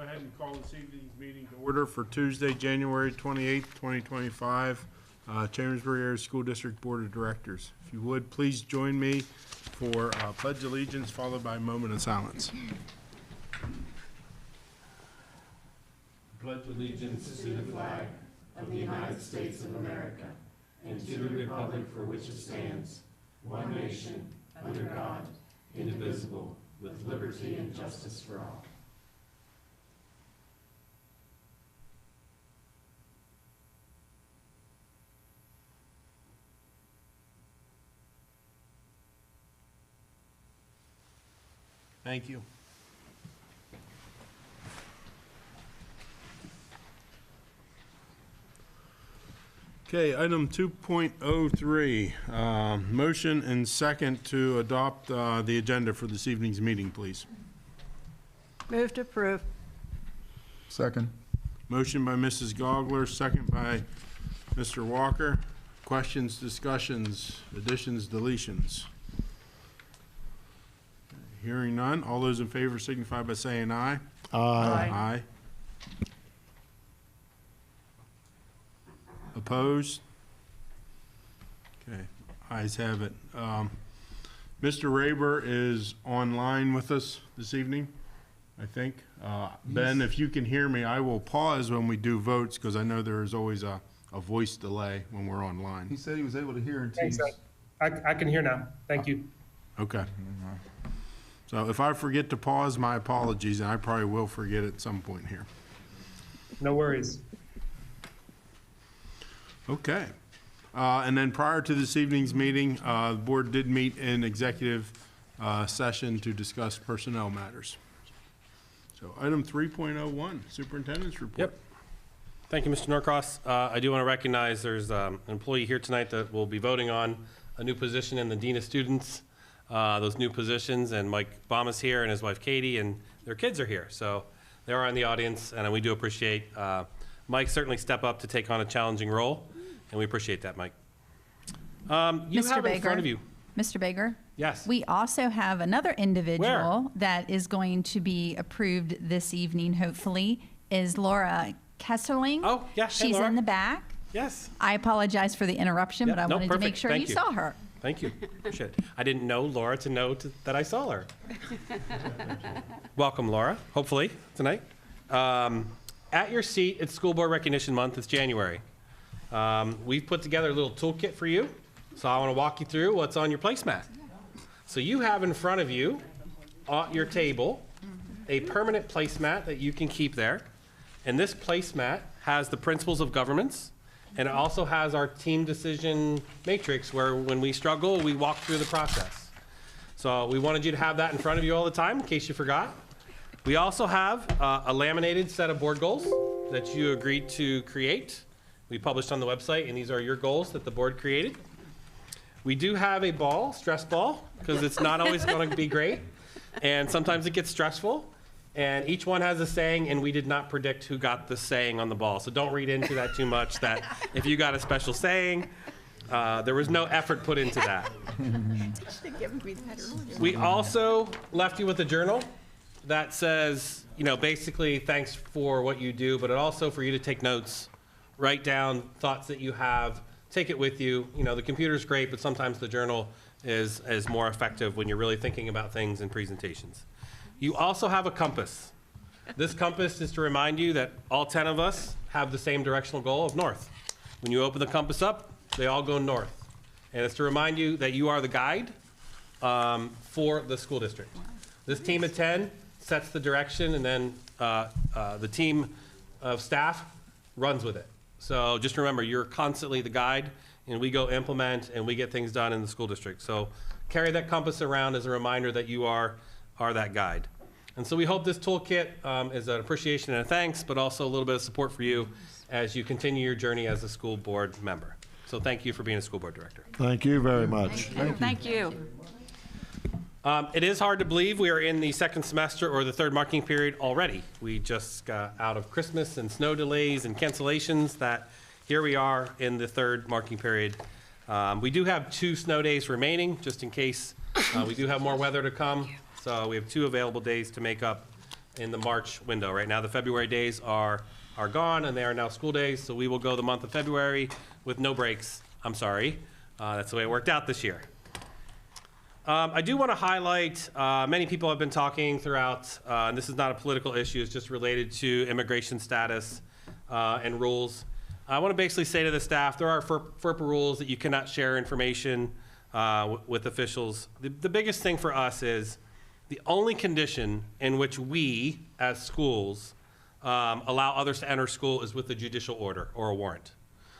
ahead and call this evening's meeting to order for Tuesday, January 28th, 2025, Chambersburg Area School District Board of Directors. If you would, please join me for Pledge of Allegiance, followed by a moment of silence. Pledge allegiance to the flag of the United States of America and to the republic for which it stands, one nation, under God, indivisible, with liberty and justice for all. Thank you. Okay, item 2.03, motion and second to adopt the agenda for this evening's meeting, please. Move to approve. Second. Motion by Mrs. Gogler, second by Mr. Walker. Questions, discussions, additions, deletions? Hearing none. All those in favor signify by saying aye. Aye. Opposed? Okay, ayes have it. Mr. Raber is online with us this evening, I think. Ben, if you can hear me, I will pause when we do votes because I know there is always a voice delay when we're online. He said he was able to hear in Thanks, Teams. I can hear now. Thank you. Okay. So if I forget to pause, my apologies, and I probably will forget at some point here. No worries. Okay. And then prior to this evening's meeting, the board did meet in executive session to discuss personnel matters. So item 3.01, superintendent's report. Yep. Thank you, Mr. Norcross. I do want to recognize there's an employee here tonight that will be voting on a new position in the Dean of Students, those new positions, and Mike Baum is here and his wife Katie, and their kids are here. So they are in the audience, and we do appreciate Mike certainly step up to take on a challenging role, and we appreciate that, Mike. You Mr. have in Baker. front of you. Mr. Baker? Yes. We also have another individual Where? that is going to be approved this evening, hopefully, is Laura Kesserling. Oh, yeah. Hey, She's Laura. in the back. Yes. I apologize for the interruption, Yeah, but I no, wanted to make perfect. sure Thank you you. saw her. Thank you. Appreciate it. I didn't know Laura to know that I saw her. Welcome, Laura, hopefully, tonight. At your seat, it's School Board Recognition Month. It's January. We've put together a little toolkit for you, so I want to walk you through what's on your placemat. So you have in front of you, at your table, a permanent placemat that you can keep there. And this placemat has the principles of governance, and it also has our team decision matrix where when we struggle, we walk through the process. So we wanted you to have that in front of you all the time in case you forgot. We also have a laminated set of board goals that you agreed to create. We published on the website, and these are your goals that the board created. We do have a ball, stress ball, because it's not always going to be great, and sometimes it gets stressful. And each one has a saying, and we did not predict who got the saying on the ball. So don't read into that too much, that if you got a special saying, there was no effort put into that. We also left you with a journal that says, you know, basically thanks for what you do, but it also for you to take notes, write down thoughts that you have, take it with you. You know, the computer's great, but sometimes the journal is more effective when you're really thinking about things in presentations. You also have a compass. This compass is to remind you that all 10 of us have the same directional goal of north. When you open the compass up, they all go north. And it's to remind you that you are the guide for the school district. This team of 10 sets the direction, and then the team of staff runs with it. So just remember, you're constantly the guide, and we go implement, and we get things done in the school district. So carry that compass around as a reminder that you are that guide. And so we hope this toolkit is an appreciation and a thanks, but also a little bit of support for you as you continue your journey as a school board member. So thank you for being a school board director. Thank you very much. Thank you. It is hard to believe we are in the second semester or the third marking period already. We just got out of Christmas and snow delays and cancellations that here we are in the third marking period. We do have 2 snow days remaining, just in case we do have more weather to come. So we have 2 available days to make up in the March window. Right now, the February days are gone, and they are now school days, so we will go the month of February with no breaks. I'm sorry. That's the way it worked out this year. I do want to highlight, many people have been talking throughout, and this is not a political issue, it's just related to immigration status and rules. I want to basically say to the staff, there are FERPA rules that you cannot share information with officials. The biggest thing for us is the only condition in which we, as schools, allow others to enter school is with a judicial order or a warrant.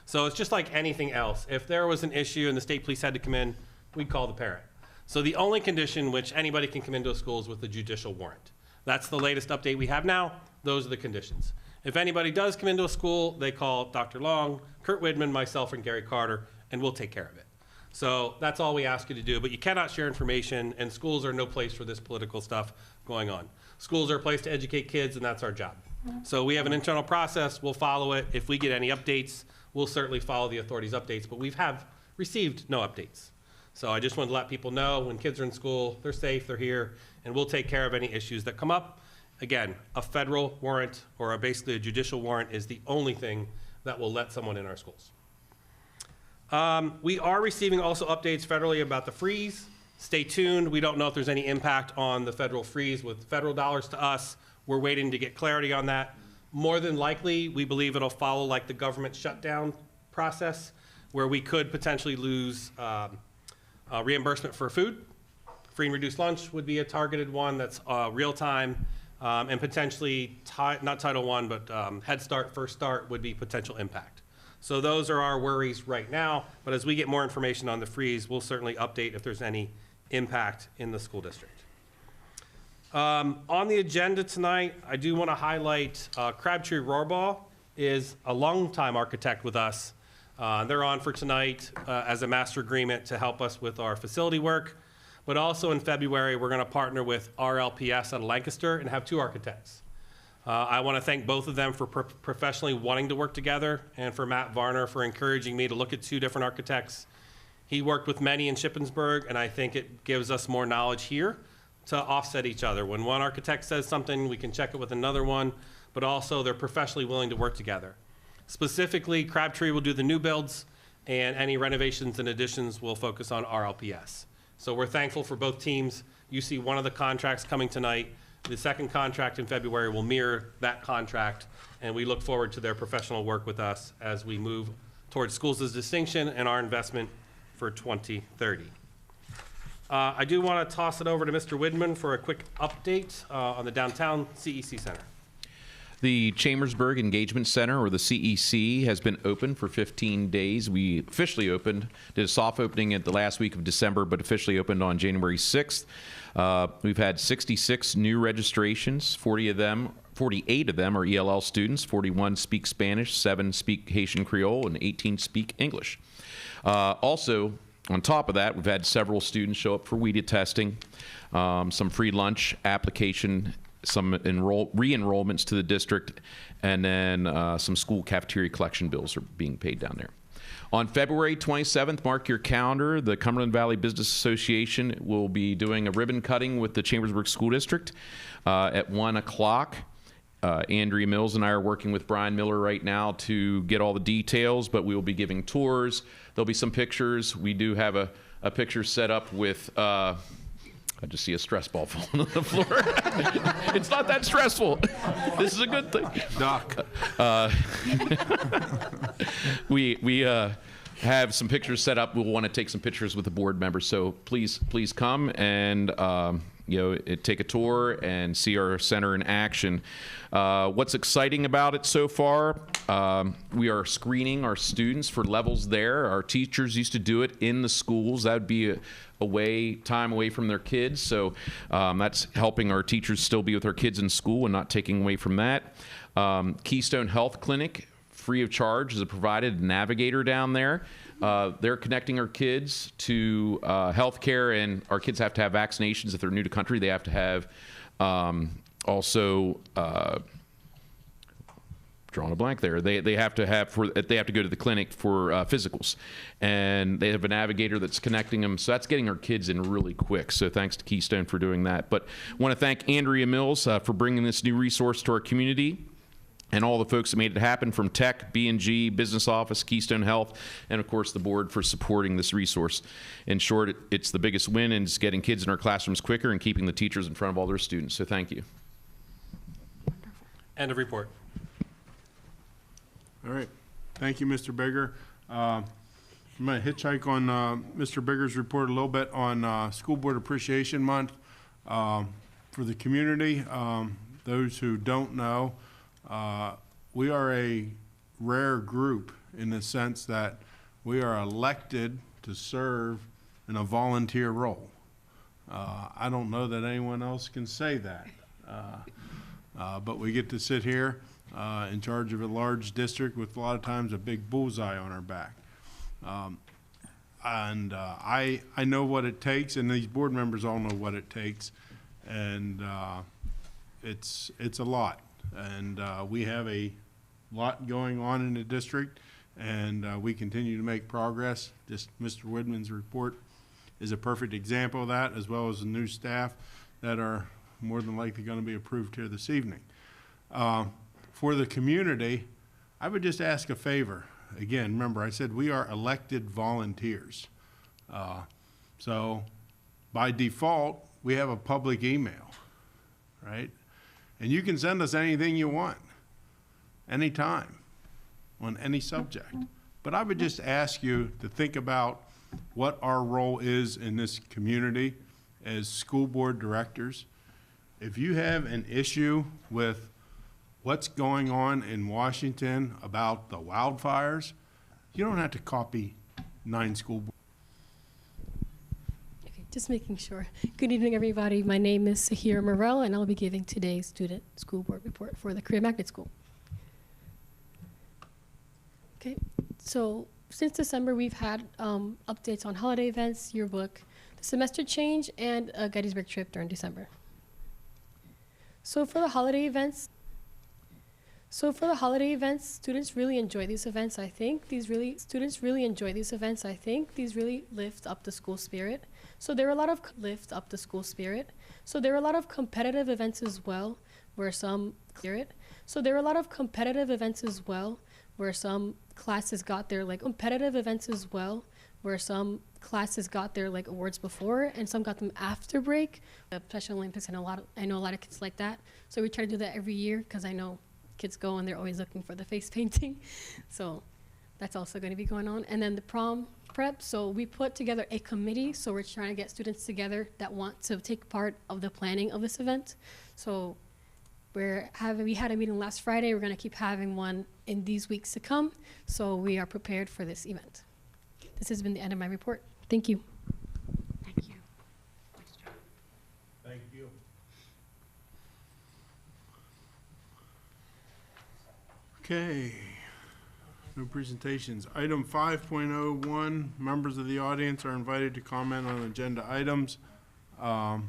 So it's just like anything else. If there was an issue and the state police had to come in, we'd call the parent. So the only condition which anybody can come into a school is with a judicial warrant. That's the latest update we have now. Those are the conditions. If anybody does come into a school, they call Dr. Long, Kurt Widman, myself, and Gary Carter, and we'll take care of it. So that's all we ask you to do, but you cannot share information, and schools are no place for this political stuff going on. Schools are a place to educate kids, and that's our job. So we have an internal process, we'll follow it. If we get any updates, we'll certainly follow the authorities' updates, but we have received no updates. So I just wanted to let people know when kids are in school, they're safe, they're here, and we'll take care of any issues that come up. Again, a federal warrant or basically a judicial warrant is the only thing that will let someone in our schools. We are receiving also updates federally about the freeze. Stay tuned. We don't know if there's any impact on the federal freeze with federal dollars to us. We're waiting to get clarity on that. More than likely, we believe it'll follow like the government shutdown process, where we could potentially lose reimbursement for food. Free and reduced lunch would be a targeted one that's real time. And potentially, not Title I, but Head Start, First Start would be potential impact. So those are our worries right now, but as we get more information on the freeze, we'll certainly update if there's any impact in the school district. On the agenda tonight, I do want to highlight Crabtree Rohrbach is a longtime architect with us. They're on for tonight as a master agreement to help us with our facility work. But also in February, we're going to partner with RLPS out of Lancaster and have 2 architects. I want to thank both of them for professionally wanting to work together, and for Matt Varner for encouraging me to look at 2 different architects. He worked with many in Shippensburg, and I think it gives us more knowledge here to offset each other. When one architect says something, we can check it with another one, but also they're professionally willing to work together. Specifically, Crabtree will do the new builds, and any renovations and additions will focus on RLPS. So we're thankful for both teams. You see one of the contracts coming tonight. The second contract in February will mirror that contract, and we look forward to their professional work with us as we move towards schools as distinction and our investment for 2030. I do want to toss it over to Mr. Widman for a quick update on the downtown CEC Center. The Chambersburg Engagement Center, or the CEC, has been open for 15 days. We officially opened, did a soft opening at the last week of December, but officially opened on January 6th. We've had 66 new registrations. 48 of them are ELL students. 41 speak Spanish, 7 speak Haitian Creole, and 18 speak English. Also, on top of that, we've had several students show up for WEDA testing, some free lunch application, some re-enrollments to the district, and then some school cafeteria collection bills are being paid down there. On February 27th, mark your calendar, the Cumberland Valley Business Association will be doing a ribbon cutting with the Chambersburg School District at 1 o'clock. Andrea Mills and I are working with Brian Miller right now to get all the details, but we will be giving tours. There'll be some pictures. We do have a picture set up with I just see a stress ball falling on the floor. It's not that stressful. This is a good thing. Doc. We have some pictures set up. We'll want to take some pictures with the board members. So please come and take a tour and see our center in action. What's exciting about it so far? We are screening our students for levels there. Our teachers used to do it in the schools. That would be time away from their kids. So that's helping our teachers still be with our kids in school and not taking away from that. Keystone Health Clinic, free of charge, is provided navigator down there. They're connecting our kids to health care, and our kids have to have vaccinations if they're new to country. They have to have also drawing a blank there. They have to go to the clinic for physicals, and they have a navigator that's connecting them. So that's getting our kids in really quick. So thanks to Keystone for doing that. But I want to thank Andrea Mills for bringing this new resource to our community, and all the folks that made it happen, from Tech, B&G, Business Office, Keystone Health, and of course the board for supporting this resource. In short, it's the biggest win, and it's getting kids in our classrooms quicker and keeping the teachers in front of all their students. So thank you. End of report. All right. Thank you, Mr. Bigger. I'm going to hitchhike on Mr. Bigger's report a little bit on School Board Appreciation Month for the community. Those who don't know, we are a rare group in the sense that we are elected to serve in a volunteer role. I don't know that anyone else can say that. But we get to sit here in charge of a large district with a lot of times a big bullseye on our back. I know what it takes, and these board members all know what it takes, and it's a lot. And we have a lot going on in the district, and we continue to make progress. Just Mr. Woodman's report is a perfect example of that, as well as the new staff that are more than likely going to be approved here this evening. For the community, I would just ask a favor. Again, remember, I said we are elected volunteers. So by default, we have a public email, right? And you can send us anything you want, anytime, on any subject. But I would just ask you to think about what our role is in this community as school board directors. If you have an issue with what's going on in Washington about the wildfires, you don't have to copy 9 school boards. Okay, just making sure. Good evening, everybody. My name is Sahir Morel, and I'll be giving today's student school board report for the Career Magnet School. Okay, so since December, we've had updates on holiday events, yearbook, the semester change, and a Gettysburg trip during December. So for the holiday events, students really enjoy these events. I think students really enjoy these events. I think these really lift up the school spirit. So there are a lot of competitive events as well, where some classes got their awards before, and some got them after break. The Special Olympics, I know a lot of kids like that. So we try to do that every year, because I know kids go and they're always looking for the face painting. So that's also going to be going on. And then the prom prep, so we put together a committee. So we're trying to get students together that want to take part of the planning of this event. So we had a meeting last Friday. We're going to keep having one in these weeks to come. So we are prepared for this event. This has been the end of my report. Thank you. Thank you. Thank you. Okay, no presentations. Item 5.01, members of the audience are invited to comment on agenda items. I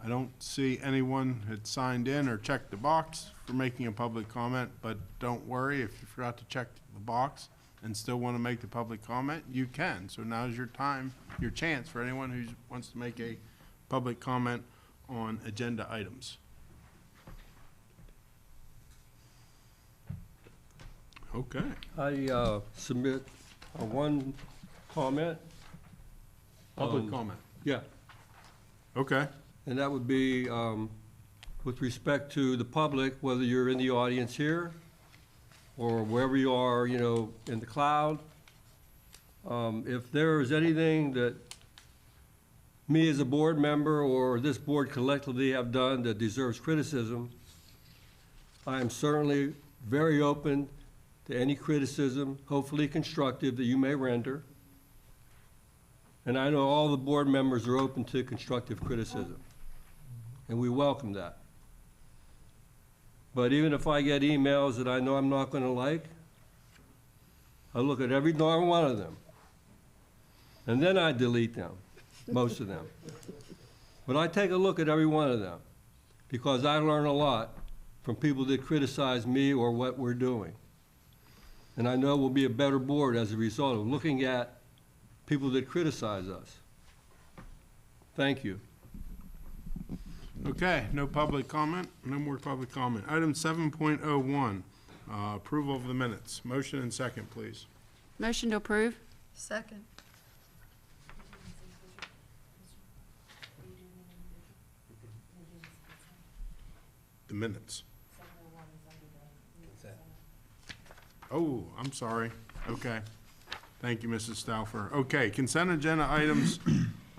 don't see anyone had signed in or checked the box for making a public comment, but don't worry, if you forgot to check the box and still want to make the public comment, you can. So now's your time, your chance for anyone who wants to make a public comment on agenda items. Okay. I submit one comment. Public comment. Yeah, Okay. and that would be with respect to the public, whether you're in the audience here or wherever you are, in the cloud. If there is anything that me as a board member or this board collectively have done that deserves criticism, I am certainly very open to any criticism, hopefully constructive, that you may render. And I know all the board members are open to constructive criticism, and we welcome that. But even if I get emails that I know I'm not going to like, I look at every darn one of them, and then I delete them, most of them. But I take a look at every one of them, because I learn a lot from people that criticize me or what we're doing. And I know we'll be a better board as a result of looking at people that criticize us. Thank you. Okay, no public comment, no more public comment. Item 7.01, approval of the minutes. Motion and second, please. Motion to approve? Second. The minutes. Oh, I'm sorry. Okay. Thank you, Mrs. Stauffer. Okay, consent agenda items.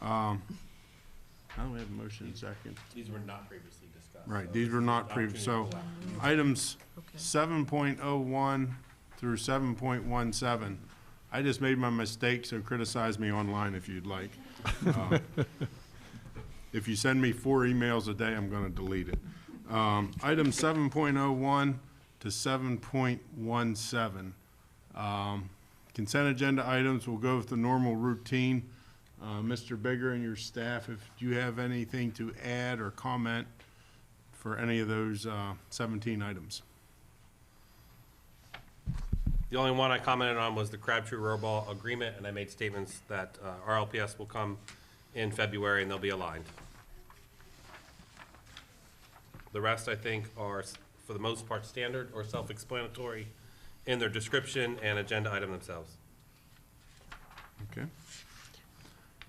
Now we have a motion and second. These were not previously discussed. Right, these were not previous, so items 7.01 through 7.17. I just made my mistake, so criticize me online if you'd like. If you send me 4 emails a day, I'm gonna delete it. Item 7.01 to 7.17. Consent agenda items will go with the normal routine. Mr. Bigger and your staff, if you have anything to add or comment for any of those 17 items. The only one I commented on was the Crabtree Rohrball agreement, and I made statements that RLPS will come in February and they'll be aligned. The rest, I think, are, for the most part, standard or self-explanatory in their description and agenda item themselves. Okay.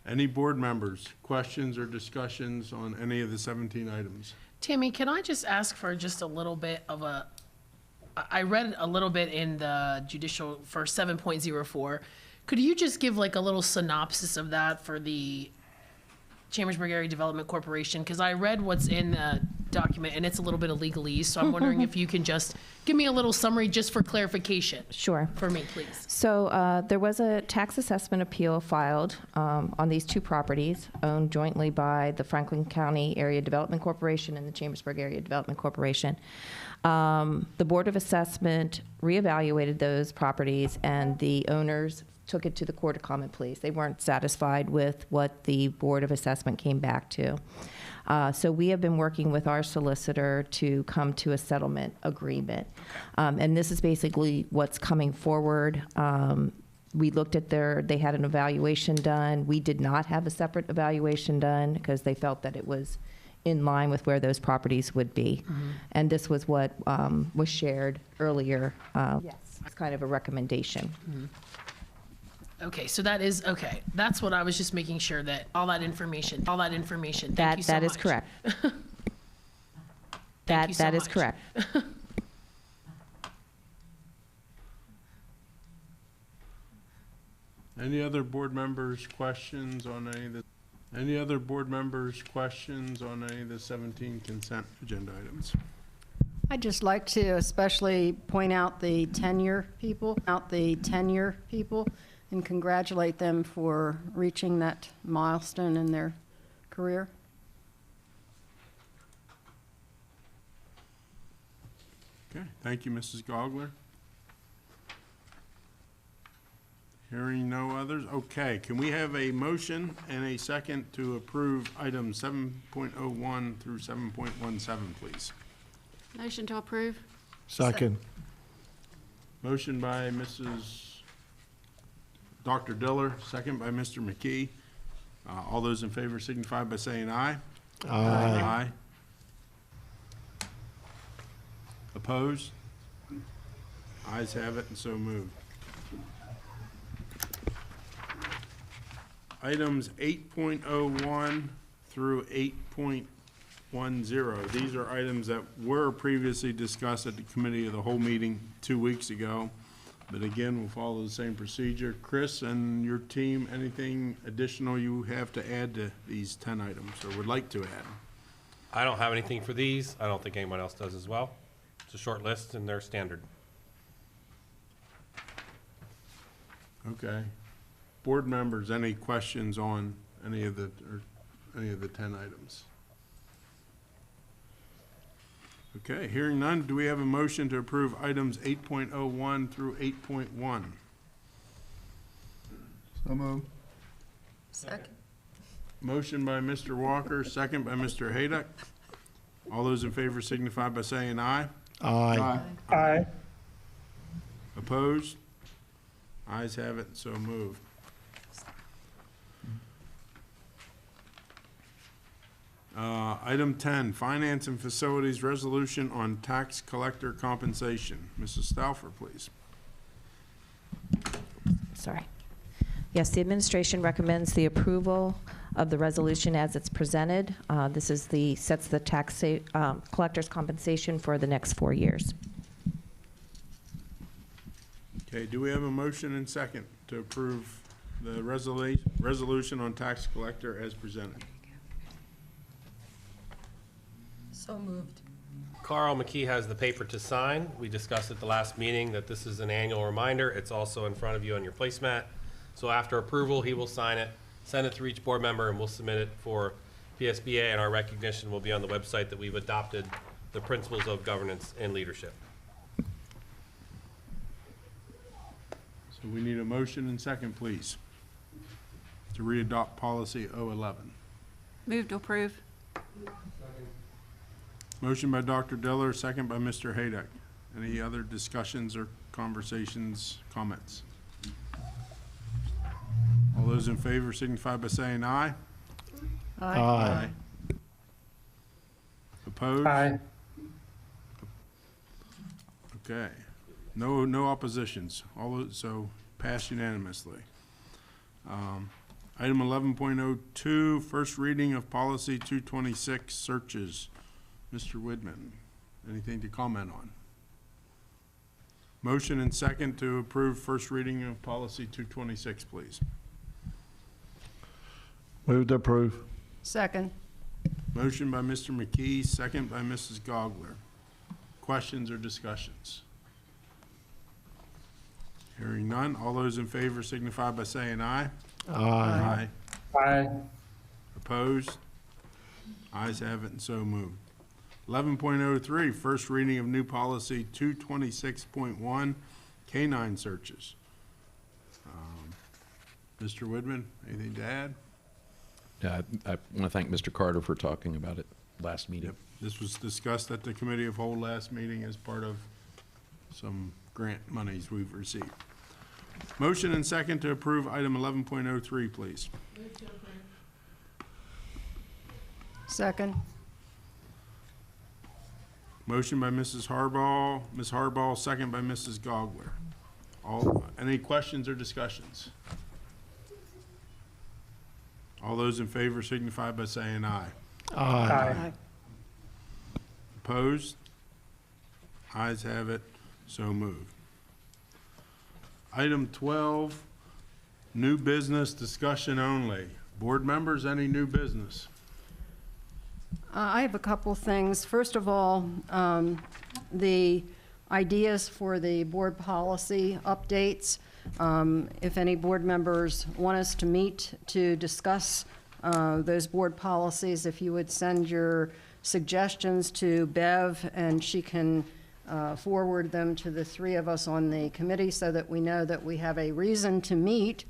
Any board members, questions or discussions on any of the 17 items? Tammy, can I just ask for just a little bit of I read a little bit in the judicial for 7.04. Could you just give like a little synopsis of that for the Chambersburg Area Development Corporation? Because I read what's in the document and it's a little bit of legalese, so I'm wondering if you can just give me a little summary just for clarification. Sure. For me, please. So there was a tax assessment appeal filed on these 2 properties owned jointly by the Franklin County Area Development Corporation and the Chambersburg Area Development Corporation. The Board of Assessment reevaluated those properties and the owners took it to the Court of Common Pleas. They weren't satisfied with what the Board of Assessment came back to. So we have been working with our solicitor to come to a settlement agreement. And this is basically what's coming forward. We looked at they had an evaluation done. We did not have a separate evaluation done because they felt that it was in line with where those properties would be. And this was what was shared earlier. Yes. It's kind of a recommendation. Okay, so that is, okay. That's what I was just making sure that all that information, thank you so much. That is correct. Thank you so That is much. correct. Any other board members' questions on any of the, any other board members' questions on any of the 17 consent agenda items? I'd just like to especially point out the tenure people, and congratulate them for reaching that milestone in their career. Okay, thank you, Mrs. Gogler. Hearing no others, okay, can we have a motion and a second to approve items 7.01 through 7.17, please? Motion to approve? Second. Motion by Dr. Diller, second by Mr. McKee. All those in favor signify by saying aye. Aye. Opposed? Ayes have it and so moved. Items 8.01 through 8.10. These are items that were previously discussed at the committee of the whole meeting 2 weeks ago. But again, we'll follow the same procedure. Chris and your team, anything additional you have to add to these 10 items or would like to add? I don't have anything for these. I don't think anyone else does as well. It's a short list and they're standard. Okay. Board members, any questions on any of the 10 items? Okay, hearing none, do we have a motion to approve items 8.01 through 8.1? So moved. Second. Motion by Mr. Walker, second by Mr. Hayduck. All those in favor signify by saying aye. Aye. Aye. Opposed? Ayes have it, so moved. Item 10, Finance and Facilities Resolution on Tax Collector Compensation. Mrs. Stauffer, please. Sorry. Yes, the administration recommends the approval of the resolution as it's presented. This is sets the tax collector's compensation for the next 4 years. Okay, do we have a motion and second to approve the resolution on tax collector as presented? So moved. Carl McKee has the paper to sign. We discussed at the last meeting that this is an annual reminder. It's also in front of you on your placemat. So after approval, he will sign it, send it to each board member, and we'll submit it for PSBA, and our recognition will be on the website that we've adopted the principles of governance and leadership. So we need a motion and second, please, to readopt policy 011. Move to approve. Motion by Dr. Diller, second by Mr. Hayduck. Any other discussions or conversations, comments? All those in favor signify by saying aye. Aye. Opposed? Aye. Okay. No oppositions. So passed unanimously. Item 11.02, first reading of policy 226, searches. Mr. Widman, anything to comment on? Motion and second to approve first reading of policy 226, please. Move to approve. Second. Motion by Mr. McKee, second by Mrs. Gogler. Questions or discussions? Hearing none. All those in favor signify by saying aye. Aye. Aye. Opposed? Ayes have it, and so moved. 11.03, first reading of new policy 226.1, canine searches. Mr. Widman, anything to add? I want to thank Mr. Carter for talking about it last meeting. Yep. This was discussed at the committee of whole last meeting as part of some grant monies we've received. Motion and second to approve item 11.03, please. Second. Motion by Mrs. Harbaugh, Ms. Harbaugh, second by Mrs. Gogler. Any questions or discussions? All those in favor signify by saying aye. Aye. Opposed? Ayes have it, so moved. Item 12, new business discussion only. Board members, any new business? I have a couple things. First of all, the ideas for the board policy updates. If any board members want us to meet to discuss those board policies, if you would send your suggestions to Bev, and she can forward them to the three of us on the committee so that we know that we have a reason to meet.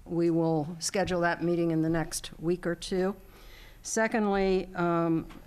We will schedule that meeting in the next week or two. Secondly,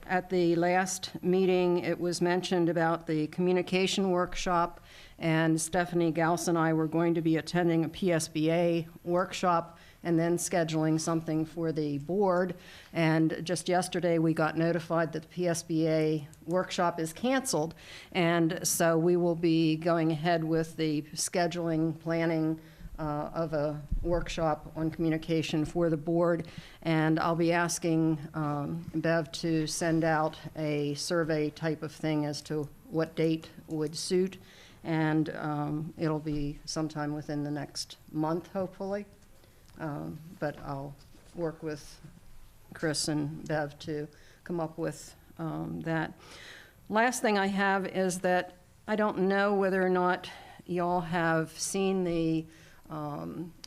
at the last meeting, it was mentioned about the communication workshop, and Stephanie Gauss and I were going to be attending a PSBA workshop and then scheduling something for the board. And just yesterday, we got notified that the PSBA workshop is canceled. And so we will be going ahead with the scheduling, planning of a workshop on communication for the board. And I'll be asking Bev to send out a survey type of thing as to what date would suit. And it'll be sometime within the next month, hopefully. But I'll work with Chris and Bev to come up with that. Last thing I have is that I don't know whether or not y'all have seen the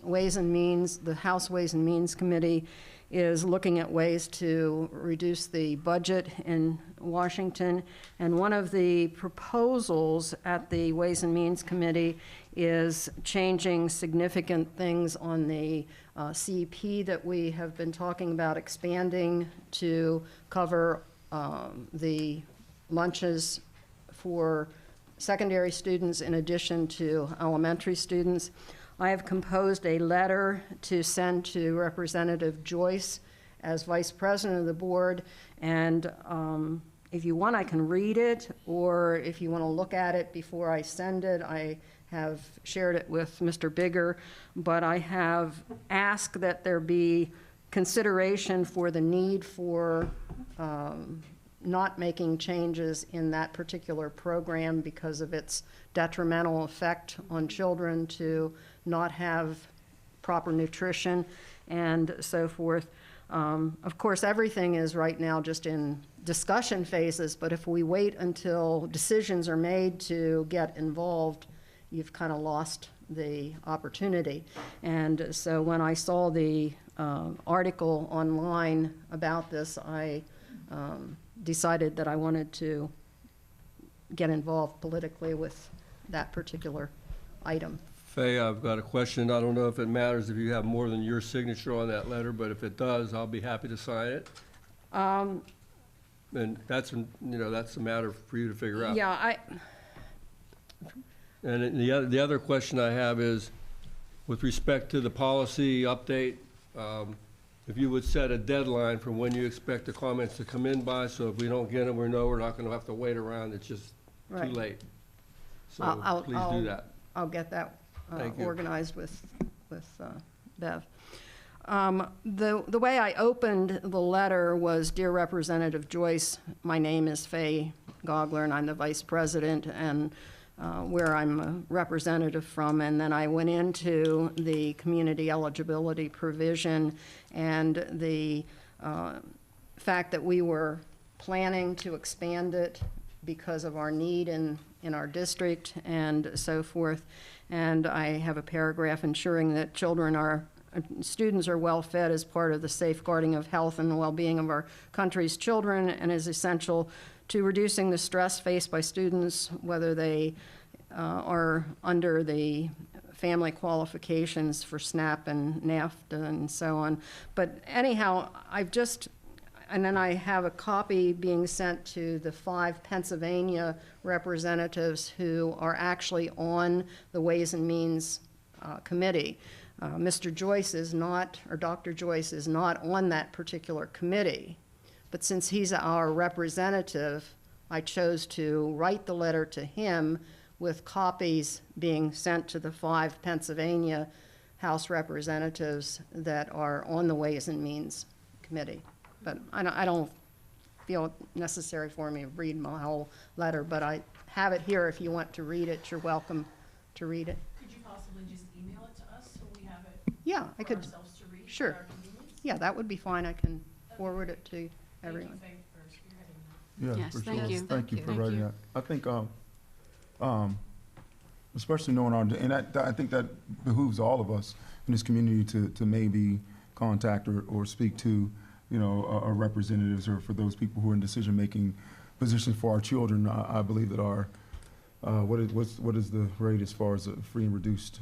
Ways and Means, the House Ways and Means Committee is looking at ways to reduce the budget in Washington. And one of the proposals at the Ways and Means Committee is changing significant things on the CEP that we have been talking about expanding to cover the lunches for secondary students in addition to elementary students. I have composed a letter to send to Representative Joyce as Vice President of the Board, and if you want, I can read it, or if you want to look at it before I send it, I have shared it with Mr. Bigger, but I have asked that there be consideration for the need for not making changes in that particular program because of its detrimental effect on children to not have proper nutrition and so forth. Of course, everything is right now just in discussion phases, but if we wait until decisions are made to get involved, you've kind of lost the opportunity. And so when I saw the article online about this, I decided that I wanted to get involved politically with that particular item. Faye, I've got a question. I don't know if it matters if you have more than your signature on that letter, but if it does, I'll be happy to sign it. And that's, that's a matter for you to figure out. Yeah, And the other question I have is, with respect to the policy update, if you would set a deadline for when you expect the comments to come in by, so if we don't get them, we're not gonna have to wait around, it's just too Right. late. So I'll- please do that. I'll get that Thank you. organized with Bev. The way I opened the letter was, Dear Representative Joyce, my name is Faye Gogler, and I'm the Vice President, and where I'm a representative from, and then I went into the community eligibility provision and the fact that we were planning to expand it because of our need in our district and so forth. And I have a paragraph ensuring that students are well fed as part of the safeguarding of health and well-being of our country's children, and is essential to reducing the stress faced by students, whether they are under the family qualifications for SNAP and NAFTA and so on. But anyhow, and then I have a copy being sent to the 5 Pennsylvania representatives who are actually on the Ways and Means Committee. Mr. Joyce is not, or Dr. Joyce is not on that particular committee. But since he's our representative, I chose to write the letter to him with copies being sent to the 5 Pennsylvania House representatives that are on the Ways and Means Committee. But I don't feel it necessary for me to read my whole letter, but I have it here if you want to read it. You're welcome to read it. Could you possibly just email it to us so we have it Yeah, I for could, ourselves to read? sure. At our convenience? Yeah, that would be fine. I can forward it to everyone. Thank you, Faye, for spearheading that. Yeah, Yes, for thank sure. you. Thank you for Thank writing you. that. I think, especially knowing and I think that behooves all of us in this community to maybe contact or speak to, our representatives, or for those people who are in decision-making positions for our children. I believe that what is the rate as far as free and reduced?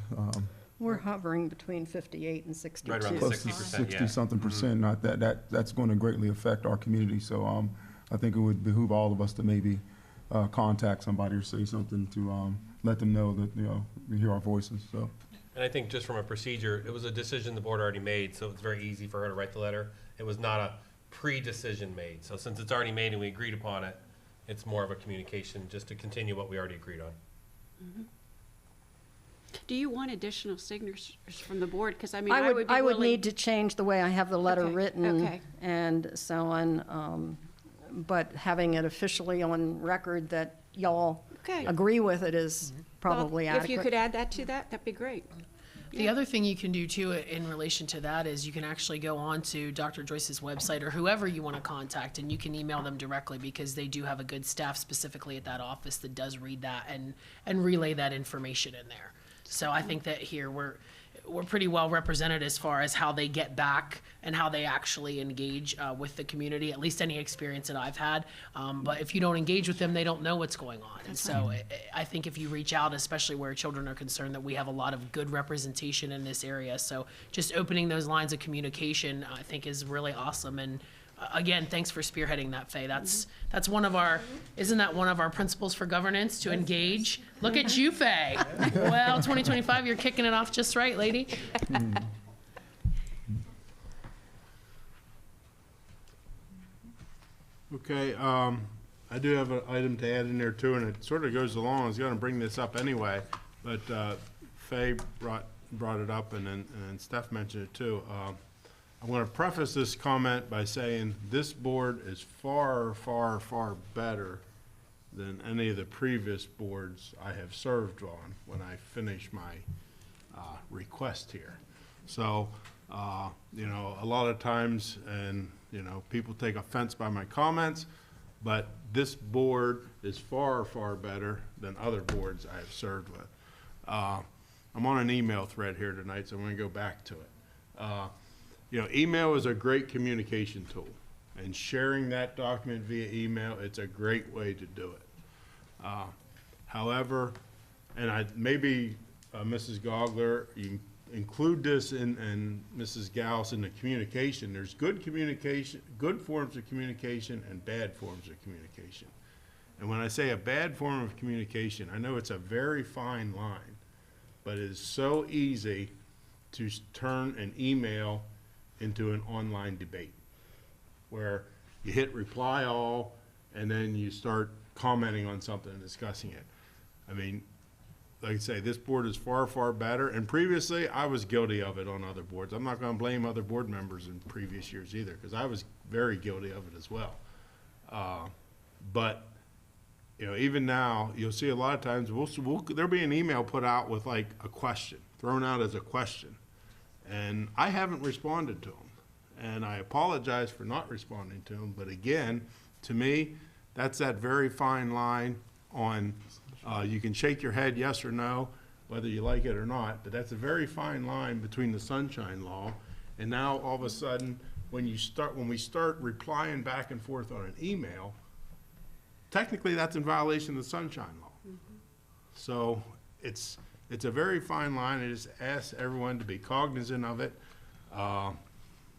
We're hovering between 58 and 62. Right around the Close to 60%, yeah. 60-something percent. Not that's going to greatly affect our community. So I think it would behoove all of us to maybe contact somebody or say something to let them know that we hear our voices. So. And I think just from a procedure, it was a decision the board already made, so it's very easy for her to write the letter. It was not a pre-decision made. So since it's already made and we agreed upon it, it's more of a communication just to continue what we already agreed on. Do you want additional signatures from the board? Because I mean, I would willing- need to change the way I have the letter Okay, written okay. and so on. But having it officially on record that y'all Okay. agree with it is probably Well, adequate. If you could add that to that, that'd be great. The other thing you can do too in relation to that is you can actually go on to Dr. Joyce's website or whoever you want to contact, and you can email them directly because they do have a good staff specifically at that office that does read that and relay that information in there. So I think that here we're pretty well represented as far as how they get back and how they actually engage with the community, at least any experience that I've had. But if you don't engage with them, they don't know what's going on. And so I think if you reach out, especially where children are concerned, that we have a lot of good representation in this area. So just opening those lines of communication, I think, is really awesome. And again, thanks for spearheading that, Faye. That's one of our, isn't that one of our principles for governance, to engage? Look at you, Faye. Well, 2025, you're kicking it off just right, lady. Okay, I do have an item to add in there too, and it sort of goes along. I was gonna bring this up anyway, but Faye brought it up, and then Steph mentioned it too. I'm gonna preface this comment by saying this board is far, far, far better than any of the previous boards I have served on when I finish my request here. So, you know, a lot of times, and, you know, people take offense by my comments, but this board is far, far better than other boards I have served with. I'm on an email thread here tonight, so I'm gonna go back to it. You know, email is a great communication tool, and sharing that document via email, it's a great way to do it. However, and maybe Mrs. Gogler, you can include this and Mrs. Gauss in the communication. There's good communication, good forms of communication and bad forms of communication. And when I say a bad form of communication, I know it's a very fine line, but it is so easy to turn an email into an online debate where you hit reply all and then you start commenting on something and discussing it. I mean, like I say, this board is far, far better, and previously I was guilty of it on other boards. I'm not gonna blame other board members in previous years either, because I was very guilty of it as well. But, you know, even now, you'll see a lot of times, there'll be an email put out with like a question, thrown out as a question, and I haven't responded to them. And I apologize for not responding to them, but again, to me, that's that very fine line on, you can shake your head yes or no, whether you like it or not, but that's a very fine line between the Sunshine Law. And now all of a sudden, when we start replying back and forth on an email, technically that's in violation of the Sunshine Law. So it's a very fine line. I just ask everyone to be cognizant of it.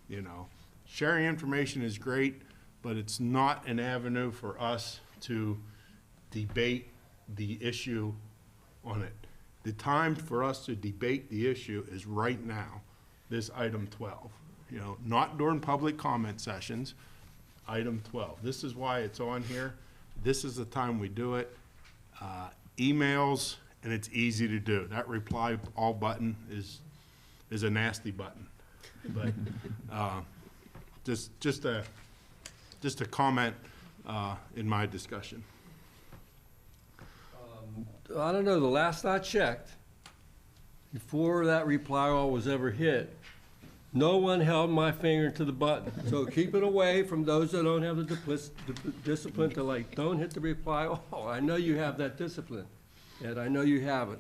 You know, sharing information is great, but it's not an avenue for us to debate the issue on it. The time for us to debate the issue is right now, this item 12. You know, not during public comment sessions, item 12. This is why it's on here. This is the time we do it. Emails, and it's easy to do. That reply all button is a nasty button. But just a comment in my discussion. I don't know, the last I checked, before that reply all was ever hit, no one held my finger to the button. So keep it away from those that don't have the discipline to, like, don't hit the reply all. I know you have that discipline, and I know you have it.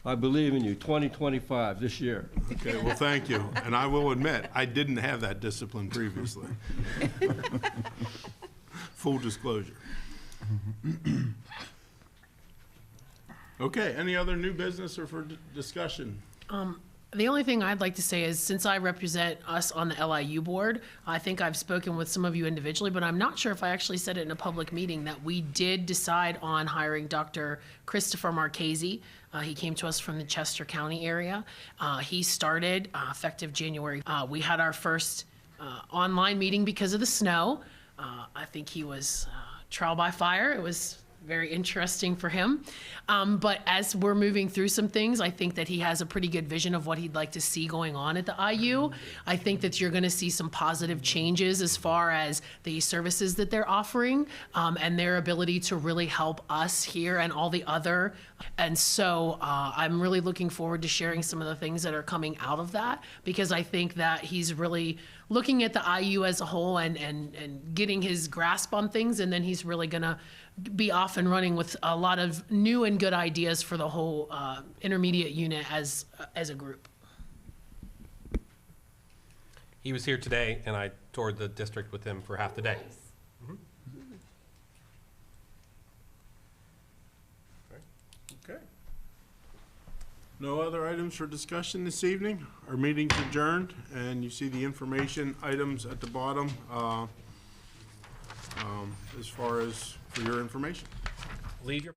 I believe in you, 2025, this year. Okay, well, thank you. And I will admit, I didn't have that discipline previously. Full disclosure. Okay, any other new business or for discussion? The only thing I'd like to say is, since I represent us on the LIU board, I think I've spoken with some of you individually, but I'm not sure if I actually said it in a public meeting, that we did decide on hiring Dr. Christopher Marchese. He came to us from the Chester County area. He started effective January. We had our first online meeting because of the snow. I think he was trial by fire. It was very interesting for him. But as we're moving through some things, I think that he has a pretty good vision of what he'd like to see going on at the IU. I think that you're gonna see some positive changes as far as the services that they're offering, and their ability to really help us here and all the other. And so I'm really looking forward to sharing some of the things that are coming out of that, because I think that he's really looking at the IU as a whole and getting his grasp on things, and then he's really gonna be off and running with a lot of new and good ideas for the whole intermediate unit as a group. He was here today, and I toured the district with him for half the day. Okay. No other items for discussion this evening. Our meeting's adjourned, and you see the information items at the bottom as far as for your information. Leave your